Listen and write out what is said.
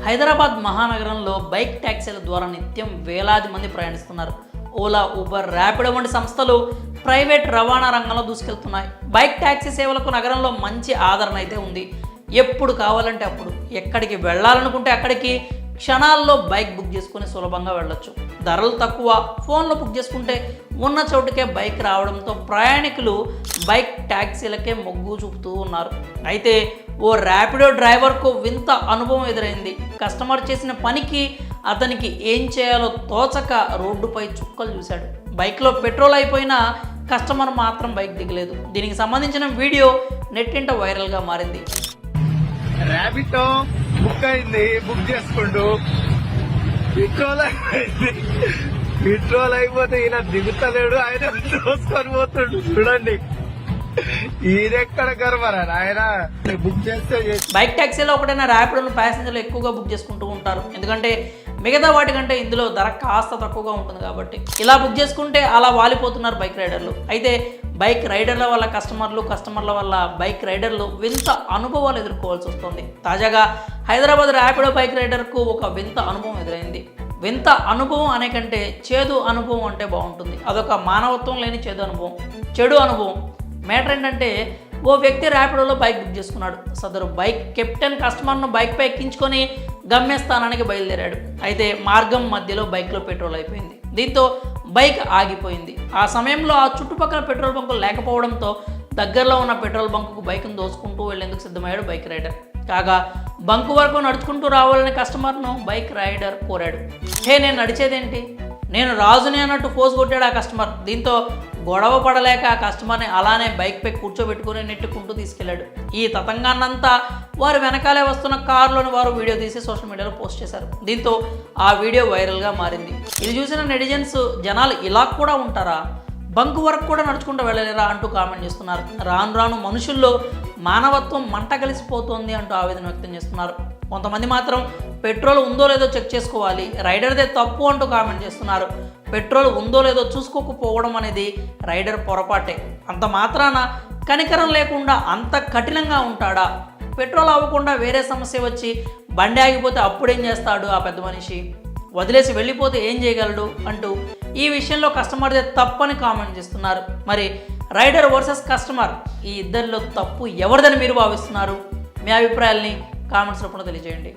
హైదరాబాద్ మహానగరంలో బైక్ ట్యాక్సీల ద్వారా నిత్యం వేలాది మంది ప్రయాణిస్తున్నారు. ఓలా, ఊబర్, ర్యాపిడో వంటి సంస్థలు ప్రైవేట్ రవాణా రంగంలో దూసుకెళ్తున్నాయి. బైక్ ట్యాక్సీ సేవలకు నగరంలో మంచి ఆదరణ అయితే ఉంది. ఎప్పుడు కావాలంటే అప్పుడు, ఎక్కడికి వెళ్ళాలనుకుంటే అక్కడికి క్షణాల్లో బైక్ బుక్ చేసుకుని సులభంగా వెళ్ళొచ్చు. ధరలు తక్కువ, ఫోన్లో బుక్ చేసుకుంటే ఉన్న చోటుకే బైక్ రావడంతో ప్రయాణికులు బైక్ ట్యాక్సీలకే మొగ్గు చూపుతూ ఉన్నారు. అయితే ఓ ర్యాపిడో డ్రైవర్కు వింత అనుభవం ఎదురైంది. కస్టమర్ చేసిన పనికి అతనికి ఏం చేయాలో తోచక రోడ్డుపై చుక్కలు చూశాడు. బైక్లో పెట్రోల్ అయిపోయినా కస్టమర్ మాత్రం బైక్ దిగలేదు. దీనికి సంబంధించిన వీడియో నెట్టింట వైరల్గా మారింది. ర్యాపిడో బుక్ అయింది, బుక్ చేసుకుంటూ పెట్రోల్ అయిపోతే ఇలా దిగుతలేడు, ఆయన దోసుకొని పోతుండు. చూడండి ఈయనెక్కడ గర్వరా ఆయన బుక్ చేస్తే. బైక్ ట్యాక్సీలో ఒకటైనా ర్యాపిడోను ప్యాసింజర్లు ఎక్కువగా బుక్ చేసుకుంటూ ఉంటారు. ఎందుకంటే మిగతా వాటికంటే ఇందులో ధర కాస్త తక్కువగా ఉంటుంది కాబట్టి. ఇలా బుక్ చేసుకుంటే అలా వాలిపోతున్నారు బైక్ రైడర్లు. అయితే బైక్ రైడర్ల వల్ల కస్టమర్ల వల్ల బైక్ రైడర్లు వింత అనుభవాలు ఎదుర్కోవాల్సి వస్తుంది. తాజాగా హైదరాబాద్ ర్యాపిడో బైక్ రైడర్కు ఒక వింత అనుభవం ఎదురైంది. వింత అనుభవం అనే కంటే చేదు అనుభవం అంటే బాగుంటుంది. అదొక మానవత్వం లేని చెడు అనుభవం. మ్యాటర్ ఏంటంటే, ఓ వ్యక్తి ర్యాపిడోలో బైక్ బుక్ చేసుకున్నాడు. సదరు బైక్ కెప్టెన్ కస్టమర్ను బైక్పై ఎక్కించుకొని గమ్యస్థానానికి బయలుదేరాడు. అయితే మార్గం మధ్యలో బైక్లో పెట్రోల్ అయిపోయింది. దీంతో బైక్ ఆగిపోయింది. ఆ సమయంలో ఆ చుట్టుపక్కల పెట్రోల్ బంకులు లేకపోవడంతో దగ్గరలో ఉన్న పెట్రోల్ బంకుకు బైక్ను దోసుకుంటూ వెళ్లేందుకు సిద్ధమయ్యాడు బైక్ రైడర్. కాగా బంకు వరకు నడుచుకుంటూ రావాలని కస్టమర్ను బైక్ రైడర్ కోరాడు. నేను నడిచేదేంటి, నేను రాజుని అన్నట్టు పోజు కొట్టాడు ఆ కస్టమర్. దీంతో గొడవ పడలేక ఆ కస్టమర్ని అలానే బైక్పై కూర్చోబెట్టుకుని నెట్టుకుంటూ తీసుకెళ్లాడు. ఈ తతంగాన్నంతా వారు వెనకాలే వస్తున్న కారులోని వారు వీడియో తీసి సోషల్ మీడియాలో పోస్ట్ చేశారు. దీంతో ఆ వీడియో వైరల్గా మారింది. ఇది చూసిన నెటిజన్స్ జనాలు ఇలా కూడా ఉంటారా, బంకు వరకు కూడా నడుచుకుంటూ వెళ్ళలేరా అంటూ కామెంట్ చేస్తున్నారు. రాను రాను మనుషుల్లో మానవత్వం మంట కలిసిపోతోంది అంటూ ఆవేదన వ్యక్తం చేస్తున్నారు. కొంతమంది మాత్రం పెట్రోల్ ఉందో లేదో చెక్ చేసుకోవాలి, రైడర్దే తప్పు అంటూ కామెంట్ చేస్తున్నారు. పెట్రోల్ ఉందో లేదో చూసుకోకపోవడం అనేది రైడర్ పొరపాటే. అంత మాత్రాన కనికరం లేకుండా అంత కఠినంగా ఉంటాడా? పెట్రోల్ అవ్వకుండా వేరే సమస్య వచ్చి బండి ఆగిపోతే అప్పుడేం చేస్తాడు ఆ పెద్ద మనిషి? వదిలేసి వెళ్ళిపోతే ఏం చేయగలడు అంటూ ఈ విషయంలో కస్టమర్దే తప్పని కామెంట్ చేస్తున్నారు. మరి రైడర్ వర్సెస్ కస్టమర్, ఈ ఇద్దరిలో తప్పు ఎవరిదని మీరు భావిస్తున్నారు? మీ అభిప్రాయాల్ని కామెంట్స్ రూపంలో తెలియజేయండి.